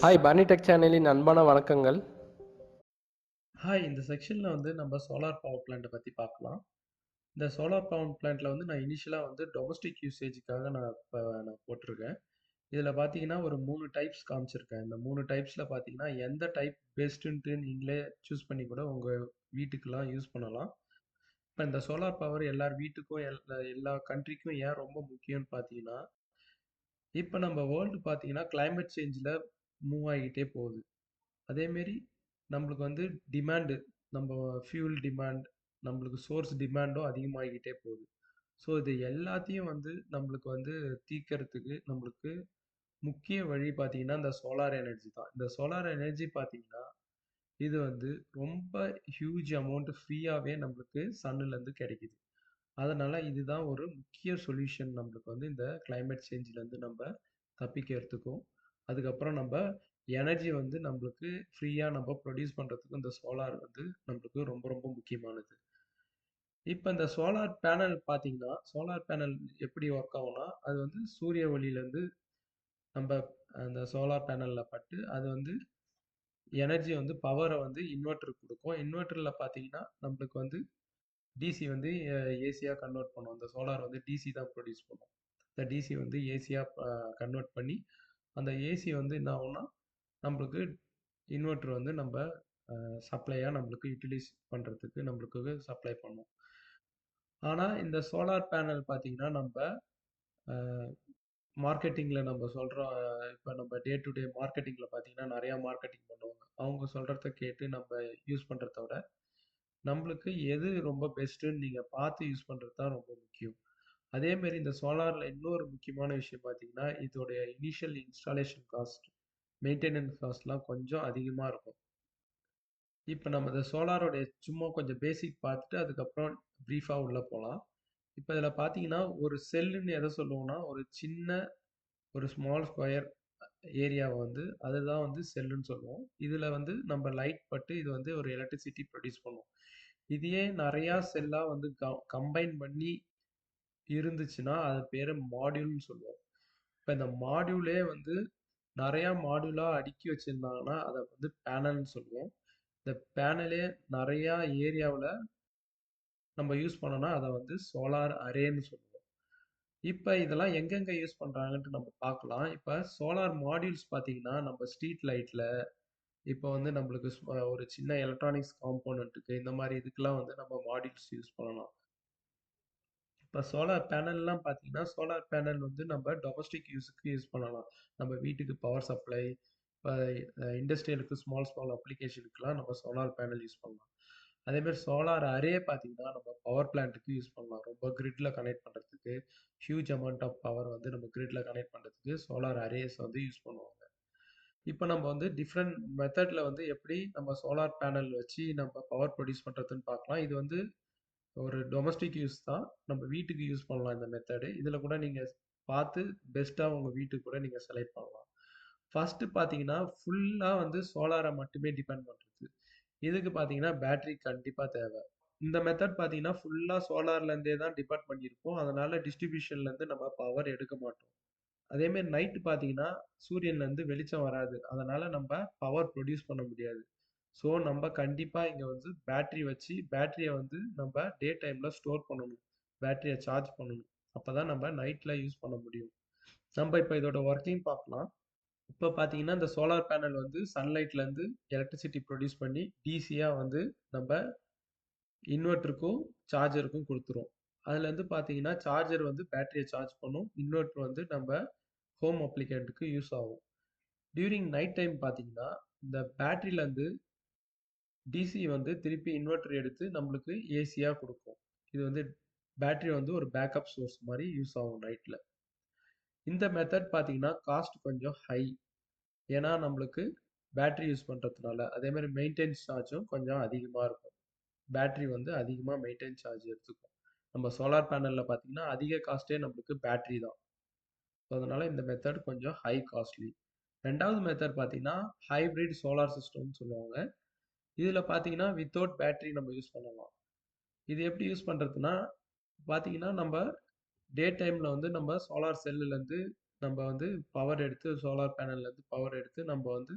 Hi பானி tech சேனலின் அன்பான வணக்கங்கள். ஹாய், இந்த செக்ஷனில் வந்து நம்ம சோலார் பவர் பிளான்ட்டை பற்றி பார்க்கலாம். இந்த சோலார் பவர் பிளான்ட்டில் வந்து நான் இனிஷியலாக வந்து டொமஸ்டிக் யூசேஜுக்காக நான் போட்டிருக்கேன். இதில் பார்த்தீங்கன்னா ஒரு 3 டைப்ஸ் காமிச்சிருக்கேன். இந்த 3 டைப்ஸில் பார்த்தீங்கன்னா எந்த டைப் பெஸ்ட்டுன்ட்டு நீங்களே சூஸ் பண்ணி கூட உங்கள் வீட்டுக்கெலாம் யூஸ் பண்ணலாம். இப்போ இந்த சோலார் பவர் எல்லார் வீட்டுக்கும் எல்லா கண்ட்ரிக்கும் ஏன் ரொம்ப முக்கியம்னு பார்த்தீங்கன்னா, இப்போ நம்ம வேர்ல்டு பார்த்தீங்கன்னா கிளைமேட் சேஞ்சில் மூவ் ஆகிட்டே போகுது. அதேமாரி நம்மளுக்கு வந்து டிமாண்டு நம்ம ஃபியூல் டிமாண்ட் நம்மளுக்கு சோர்ஸ் டிமாண்டும் அதிகமாகிக்கிட்டே போகுது. ஸோ இது எல்லாத்தையும் வந்து நம்மளுக்கு வந்து தீர்க்கறதுக்கு நம்மளுக்கு முக்கிய வழி பார்த்தீங்கன்னா இந்த சோலார் எனர்ஜி தான். இந்த சோலார் எனர்ஜி பார்த்தீங்கன்னா இது வந்து ரொம்ப ஹியூஜ் அமௌண்ட் ஃப்ரீயாகவே நம்மளுக்கு சன்னுலேருந்து கிடைக்குது. அதனால இதுதான் ஒரு முக்கிய சொல்யூஷன் நம்மளுக்கு வந்து இந்த கிளைமேட் சேஞ்சிலேருந்து நம்ம தப்பிக்கிறதுக்கும் அதுக்கப்புறம் நம்ம எனர்ஜி வந்து நம்மளுக்கு ஃப்ரீயாக நம்ம ப்ரொடியூஸ் பண்ணுறதுக்கும் இந்த சோலார் வந்து நம்மளுக்கு ரொம்ப ரொம்ப முக்கியமானது. இப்போ இந்த சோலார் பேனல் பார்த்தீங்கன்னா சோலார் பேனல் எப்படி ஒர்க் ஆகும்னா அது வந்து சூரிய ஒளியிலேருந்து நம்ம அந்த சோலார் பேனலில் பட்டு அது வந்து எனர்ஜி வந்து பவரை வந்து இன்வெர்ட்டருக்கு கொடுக்கும். இன்வெர்ட்டரில் பார்த்தீங்கன்னா நம்மளுக்கு வந்து டிசி வந்து ஏசியாக கன்வெர்ட் பண்ணும். அந்த சோலார் வந்து டிசி தான் ப்ரொடியூஸ் பண்ணும். இந்த டிசி வந்து ஏசியாக கன்வெர்ட் பண்ணி அந்த ஏசி வந்து என்ன ஆகும்னா நம்மளுக்கு இன்வெர்ட்டர் வந்து நம்ம சப்ளையாக நம்மளுக்கு யூட்டிலைஸ் பண்ணுறதுக்கு நம்மளுக்கு சப்ளை பண்ணும். ஆனால் இந்த சோலார் பேனல் பார்த்தீங்கன்னா நம்ம மார்க்கெட்டிங்கில் நம்ம சொல்கிறோம். இப்போ நம்ம டே டு டே மார்க்கெட்டிங்கில் பார்த்தீங்கன்னா நிறையா மார்க்கெட்டிங் பண்ணுவாங்க. அவங்க சொல்கிறத கேட்டு நம்ம யூஸ் பண்ணுறத விட நம்மளுக்கு எது ரொம்ப பெஸ்ட்டுன்னு நீங்கள் பார்த்து யூஸ் பண்ணுறது தான் ரொம்ப முக்கியம். அதேமாரி இந்த சோலாரில் இன்னொரு முக்கியமான விஷயம் பார்த்தீங்கன்னா இதோடைய இனிஷியல் இன்ஸ்டாலேஷன் காஸ்ட் மெயின்டெனன்ஸ் காஸ்ட்லாம் கொஞ்சம் அதிகமாக இருக்கும். இப்போ நம்ம இந்த சோலாரோடைய சும்மா கொஞ்சம் பேசிக் பார்த்துட்டு அதுக்கப்புறம் ப்ரீஃபாக உள்ளே போகலாம். இப்போ இதில் பார்த்தீங்கன்னா ஒரு செல்லுன்னு எதை சொல்லுவோம்னா ஒரு சின்ன ஒரு ஸ்மால் ஸ்கொயர் ஏரியாவை வந்து அதுதான் வந்து செல்லுன்னு சொல்லுவோம். இதில் வந்து நம்ம லைட் பட்டு இது வந்து ஒரு எலக்ட்ரிசிட்டி ப்ரொடியூஸ் பண்ணும். இதையே நிறையா செல்லாக வந்து கம்பைன் பண்ணி இருந்துச்சுன்னா அது பேர் மாடியூல்னு சொல்லுவோம். இப்போ இந்த மாடியூலே வந்து நிறையா மாடியூலாக அடுக்கி வச்சுருந்தாங்கன்னா அதை வந்து பேனல்னு சொல்லுவோம். இந்த பேனலே நிறையா ஏரியாவில் நம்ம யூஸ் பண்ணோம்னா அதை வந்து சோலார் அரேன்னு சொல்லுவோம். இப்போ இதெல்லாம் எங்கெங்கே யூஸ் பண்ணுறாங்கன்ட்டு நம்ம பார்க்கலாம். இப்போ சோலார் மாடியூல்ஸ் பார்த்தீங்கன்னா நம்ம ஸ்ட்ரீட் லைட்டில் இப்போ வந்து நம்மளுக்கு ஒரு சின்ன எலக்ட்ரானிக்ஸ் காம்போனண்ட்டுக்கு இந்த மாதிரி இதுக்கெல்லாம் வந்து நம்ம மாடியூல்ஸ் யூஸ் பண்ணலாம். இப்போ சோலார் பேனல்லாம் பார்த்தீங்கன்னா சோலார் பேனல் வந்து நம்ம டொமஸ்டிக் யூஸுக்கு யூஸ் பண்ணலாம். நம்ம வீட்டுக்கு பவர் சப்ளை இப்போ இண்டஸ்ட்ரியலுக்கு ஸ்மால் ஸ்மால் அப்ளிகேஷனுக்குலாம் நம்ம சோலார் பேனல் யூஸ் பண்ணலாம். அதேமாதிரி சோலார் அரே பார்த்தீங்கன்னா நம்ம பவர் பிளான்ட்டுக்கு யூஸ் பண்ணலாம். ரொம்ப கிரிட்ல கனெக்ட் பண்ணுறதுக்கு ஹியூஜ் அமௌண்ட் ஆஃப் பவர் வந்து நம்ம கிரிட்ல கனெக்ட் பண்ணுறதுக்கு சோலார் அரேஸ் வந்து யூஸ் பண்ணுவாங்க. இப்போ நம்ம வந்து டிஃப்ரெண்ட் மெத்தடில் வந்து எப்படி நம்ம சோலார் பேனல் வச்சு நம்ம பவர் ப்ரொடியூஸ் பண்ணுறதுன்னு பார்க்கலாம். இது வந்து ஒரு டொமஸ்டிக் யூஸ் தான். நம்ம வீட்டுக்கு யூஸ் பண்ணலாம் இந்த மெத்தடு. இதில் கூட நீங்கள் பார்த்து பெஸ்ட்டாக உங்கள் வீட்டுக்கு கூட நீங்கள் செலக்ட் பண்ணலாம். ஃபஸ்ட்டு பார்த்தீங்கன்னா ஃபுல்லாக வந்து சோலாரை மட்டுமே டிபெண்ட் பண்ணுறது. இதுக்கு பார்த்தீங்கன்னா பேட்டரி கண்டிப்பாக தேவை. இந்த மெத்தட் பார்த்தீங்கன்னா ஃபுல்லாக சோலார்லேருந்தே தான் டிபெண்ட் பண்ணியிருப்போம். அதனால் டிஸ்ட்ரிபியூஷன்லேருந்து நம்ம பவர் எடுக்க மாட்டோம். அதேமாரி நைட்டு பார்த்தீங்கன்னா சூரியன்லேருந்து வெளிச்சம் வராது. அதனால் நம்ம பவர் ப்ரொடியூஸ் பண்ண முடியாது. ஸோ நம்ம கண்டிப்பாக இங்கே வந்து பேட்டரி வச்சு பேட்டரியை வந்து நம்ம டே டைமில் ஸ்டோர் பண்ணணும். பேட்டரியை சார்ஜ் பண்ணணும். அப்போ தான் நம்ம நைட்டில் யூஸ் பண்ண முடியும். நம்ம இப்போ இதோட ஒர்க்கிங் பார்க்கலாம். இப்போ பார்த்தீங்கன்னா இந்த சோலார் பேனல் வந்து சன்லைட்லேருந்து எலக்ட்ரிசிட்டி ப்ரொடியூஸ் பண்ணி டிசியாக வந்து நம்ம இன்வெர்ட்டருக்கும் சார்ஜருக்கும் கொடுத்துரும். அதுலேருந்து பார்த்தீங்கன்னா சார்ஜர் வந்து பேட்டரியை சார்ஜ் பண்ணும். இன்வெர்ட்டர் வந்து நம்ம ஹோம் அப்ளிகேண்ட்டுக்கு யூஸ் ஆகும். டியூரிங் நைட் டைம் பார்த்தீங்கன்னா இந்த பேட்டரியிலேருந்து டிசி வந்து திருப்பி இன்வெர்ட்டர் எடுத்து நம்மளுக்கு ஏசியாக கொடுக்கும். இது வந்து பேட்டரி வந்து ஒரு பேக்கப் சோர்ஸ் மாதிரி யூஸ் ஆகும் நைட்டில். இந்த மெத்தட் பார்த்தீங்கன்னா காஸ்ட் கொஞ்சம் ஹை. ஏன்னா நம்மளுக்கு பேட்டரி யூஸ் பண்ணுறதுனால அதேமாதிரி மெயின்டெனன்ஸ் சார்ஜும் கொஞ்சம் அதிகமாக இருக்கும். பேட்டரி வந்து அதிகமாக மெயின்டெனன்ஸ் சார்ஜ் எடுத்துக்கும். நம்ம சோலார் பேனலில் பார்த்தீங்கன்னா அதிக காஸ்ட்டே நம்மளுக்கு பேட்டரி தான். ஸோ அதனால் இந்த மெத்தட் கொஞ்சம் ஹை காஸ்ட்லி. ரெண்டாவது மெத்தட் பார்த்தீங்கன்னா ஹைப்ரிட் சோலார் சிஸ்டம்னு சொல்லுவாங்க. இதில் பார்த்தீங்கன்னா வித்தவுட் பேட்டரி நம்ம யூஸ் பண்ணலாம். இது எப்படி யூஸ் பண்ணுறதுன்னா பார்த்தீங்கன்னா நம்ம டே டைமில் வந்து நம்ம சோலார் செல்லுலேருந்து நம்ம வந்து பவர் எடுத்து சோலார் பேனல்லேருந்து பவர் எடுத்து நம்ம வந்து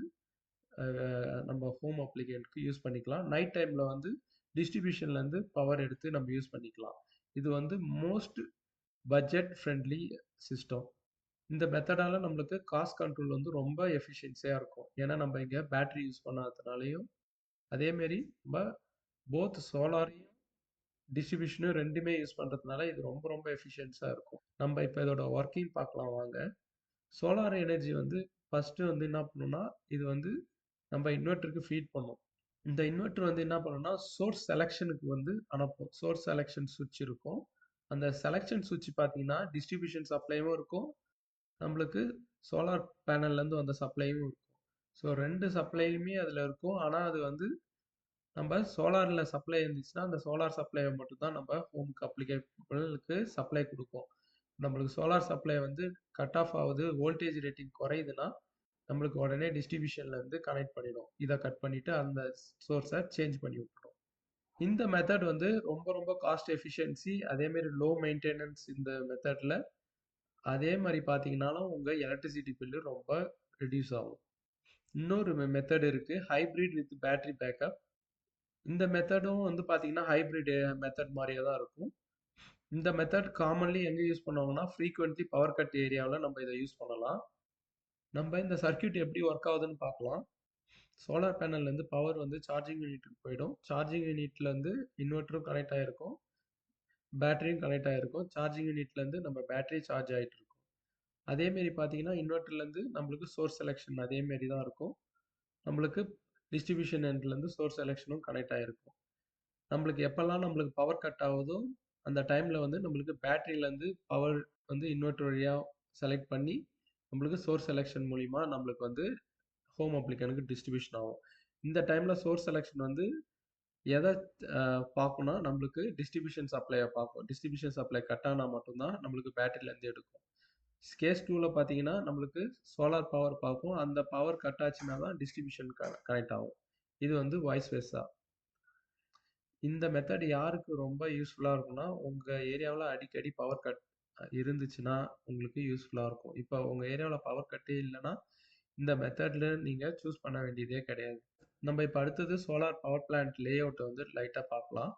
நம்ம ஹோம் அப்ளிகேஷனுக்கு யூஸ் பண்ணிக்கலாம். நைட் டைமில் வந்து டிஸ்ட்ரிபியூஷன்லேருந்து பவர் எடுத்து நம்ம யூஸ் பண்ணிக்கலாம். இது வந்து மோஸ்ட் பட்ஜெட் ஃப்ரெண்ட்லி சிஸ்டம். இந்த மெத்தடால நம்மளுக்கு காஸ்ட் கண்ட்ரோல் வந்து ரொம்ப எஃபிஷியன்சியாக இருக்கும். ஏன்னா நம்ம இங்கே பேட்டரி யூஸ் பண்ணாததுனாலையும் அதேமாரி நம்ம போத் சோலாரையும் டிஸ்ட்ரிபியூஷனும் ரெண்டுமே யூஸ் பண்ணுறதுனால இது ரொம்ப ரொம்ப எஃபிஷியன்ஸாக இருக்கும். நம்ம இப்போ இதோட ஒர்க்கிங் பார்க்கலாம் வாங்க. சோலார் எனர்ஜி வந்து ஃபஸ்ட்டு வந்து என்ன பண்ணணும்னா இது வந்து நம்ம இன்வெர்ட்டருக்கு ஃபீட் பண்ணும். இந்த இன்வெர்ட்டர் வந்து என்ன பண்ணும்னா சோர்ஸ் செலெக்ஷனுக்கு வந்து அனுப்பும். சோர்ஸ் செலெக்ஷன் சுவிட்ச் இருக்கும். அந்த செலெக்ஷன் சுவிட்ச் பார்த்தீங்கன்னா டிஸ்ட்ரிபியூஷன் சப்ளையும் இருக்கும், நம்மளுக்கு சோலார் பேனல்லேருந்து வந்த சப்ளையும் இருக்கும். ஸோ 2 சப்ளையுமே அதில் இருக்கும். ஆனால் அது வந்து நம்ம சோலாரில் சப்ளை இருந்துச்சுன்னா அந்த சோலார் சப்ளையை மட்டும்தான் நம்ம ஹோமுக்கு அப்ளிகேபிளுக்கு சப்ளை கொடுக்கும். நம்மளுக்கு சோலார் சப்ளை வந்து கட் ஆஃப் ஆகுது, வோல்டேஜ் ரேட்டிங் குறையுதுன்னா நம்மளுக்கு உடனே டிஸ்ட்ரிபியூஷன்லேருந்து கனெக்ட் பண்ணிடும். இதை கட் பண்ணிவிட்டு அந்த சோர்ஸை சேஞ்ச் பண்ணி விட்டுடும். இந்த மெத்தட் வந்து ரொம்ப ரொம்ப காஸ்ட் எஃபிஷியன்சி, அதேமாரி லோ மெயின்டெனன்ஸ் இந்த மெத்தடில். அதே மாதிரி பார்த்தீங்கன்னாலும் உங்கள் எலக்ட்ரிசிட்டி பில்லு ரொம்ப ரெடியூஸ் ஆகும். இன்னொரு மெத்தட் இருக்குது, ஹைப்ரிட் வித் பேட்டரி பேக்கப். இந்த மெத்தடும் வந்து பார்த்தீங்கன்னா ஹைப்ரிட் மெத்தட் மாதிரியே தான் இருக்கும். இந்த மெத்தட் காமன்லி எங்கே யூஸ் பண்ணுவாங்கன்னா ஃப்ரீக்வெண்ட்லி பவர் கட் ஏரியாவில் நம்ம இதை யூஸ் பண்ணலாம். நம்ம இந்த சர்க்கியூட் எப்படி ஒர்க் ஆகுதுன்னு பார்க்கலாம். சோலார் பேனல்லேருந்து பவர் வந்து சார்ஜிங் யூனிட்டுக்கு போயிடும். சார்ஜிங் யூனிட்லேருந்து இன்வெர்ட்டரும் கனெக்ட் ஆகிருக்கும், பேட்டரியும் கனெக்ட் ஆகிருக்கும். சார்ஜிங் யூனிட்லேருந்து நம்ம பேட்டரி சார்ஜ் ஆகிட்டு இருக்கும். அதேமாரி பார்த்தீங்கன்னா இன்வெர்ட்டர்லேருந்து நம்மளுக்கு சோர்ஸ் செலெக்ஷன் அதேமாரி தான் இருக்கும். நம்மளுக்கு டிஸ்ட்ரிபியூஷன் எண்ட்லேருந்து சோர்ஸ் செலெக்ஷனும் கனெக்ட் ஆகிருக்கும். நம்மளுக்கு எப்போல்லாம் நம்மளுக்கு பவர் கட் ஆகுதோ அந்த டைமில் வந்து நம்மளுக்கு பேட்டரியிலேருந்து பவர் வந்து இன்வெர்ட்டர் வழியாக செலக்ட் பண்ணி நம்மளுக்கு சோர்ஸ் செலெக்ஷன் மூலிமா நம்மளுக்கு வந்து ஹோம் அப்ளிகனுக்கு டிஸ்ட்ரிபியூஷன் ஆகும். இந்த டைமில் சோர்ஸ் செலெக்ஷன் வந்து எதை பார்க்கணும்னா நம்மளுக்கு டிஸ்ட்ரிபியூஷன் சப்ளையை பார்க்கும். டிஸ்ட்ரிபியூஷன் சப்ளை கட் ஆனால் மட்டும்தான் நம்மளுக்கு பேட்டரியிலேருந்து எடுக்கும். கேஸ் 2ல் பார்த்தீங்கன்னா நம்மளுக்கு சோலார் பவர் பார்க்கும். அந்த பவர் கட் ஆச்சுன்னா தான் டிஸ்ட்ரிபியூஷன் கனெக்ட் ஆகும். இது வந்து வாய்ஸ் வெர்சா. இந்த மெத்தட் யாருக்கு ரொம்ப யூஸ்ஃபுல்லாக இருக்கும்னா உங்கள் ஏரியாவில் அடிக்கடி பவர் கட் இருந்துச்சுன்னா உங்களுக்கு யூஸ்ஃபுல்லாக இருக்கும். இப்போ உங்கள் ஏரியாவில் பவர் கட்டே இல்லைன்னா இந்த மெத்தடில் நீங்கள் சூஸ் பண்ண வேண்டியதே கிடையாது. நம்ம இப்போ அடுத்தது சோலார் பவர் பிளான்ட் லே அவுட்டை வந்து லைட்டாக பார்க்கலாம்.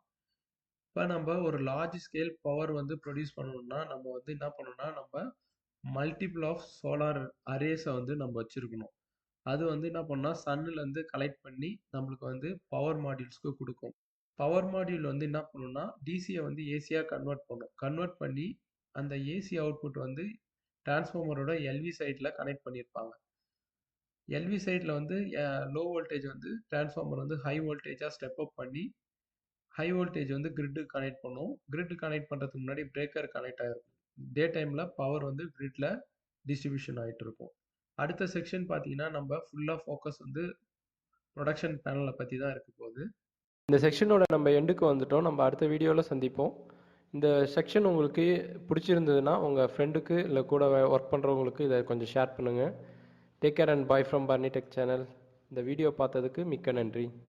இப்போ நம்ம ஒரு லார்ஜ் ஸ்கேல் பவர் வந்து ப்ரொடியூஸ் பண்ணணும்னா நம்ம வந்து என்ன பண்ணணும்னா நம்ம மல்டிபிள் ஆஃப் சோலார் அரேஸை வந்து நம்ம வச்சுருக்கணும். அது வந்து என்ன பண்ணால் சன்னுலேருந்து கலெக்ட் பண்ணி நம்மளுக்கு வந்து பவர் மாடியூல்ஸ்க்கு கொடுக்கும். பவர் மாடியூல் வந்து என்ன பண்ணுன்னா டிசியை வந்து ஏசியாக கன்வெர்ட் பண்ணும். கன்வெர்ட் பண்ணி அந்த ஏசி அவுட்புட் வந்து டிரான்ஸ்ஃபார்மரோட எல்வி சைடில் கனெக்ட் பண்ணியிருப்பாங்க. எல்வி சைடில் வந்து லோ வோல்டேஜ் வந்து டிரான்ஸ்ஃபார்மர் வந்து ஹை வோல்டேஜாக ஸ்டெப் அப் பண்ணி ஹை வோல்டேஜ் வந்து கிரிட்டு கனெக்ட் பண்ணும். கிரிட்டு கனெக்ட் பண்ணுறதுக்கு முன்னாடி பிரேக்கர் கனெக்ட் ஆகிருக்கும். டே டைமில் பவர் வந்து கிரிட்டில் டிஸ்ட்ரிபியூஷன் ஆகிட்டு இருக்கும். அடுத்த செக்ஷன் பார்த்தீங்கன்னா நம்ம ஃபுல்லாக ஃபோக்கஸ் வந்து ப்ரொடக்ஷன் பேனலை பற்றி தான் இருக்க போகுது. இந்த செக்ஷனோட நம்ம எண்டுக்கு வந்துட்டோம். நம்ம அடுத்த வீடியோவில் சந்திப்போம். இந்த செக்ஷன் உங்களுக்கு பிடிச்சிருந்ததுன்னா உங்கள் ஃப்ரெண்டுக்கு இல்லை கூட ஒர்க் பண்ணுறவங்களுக்கு இதை கொஞ்சம் ஷேர் பண்ணுங்கள். Take care and bye from Barney tech channel. இந்த வீடியோ பார்த்ததுக்கு மிக்க நன்றி.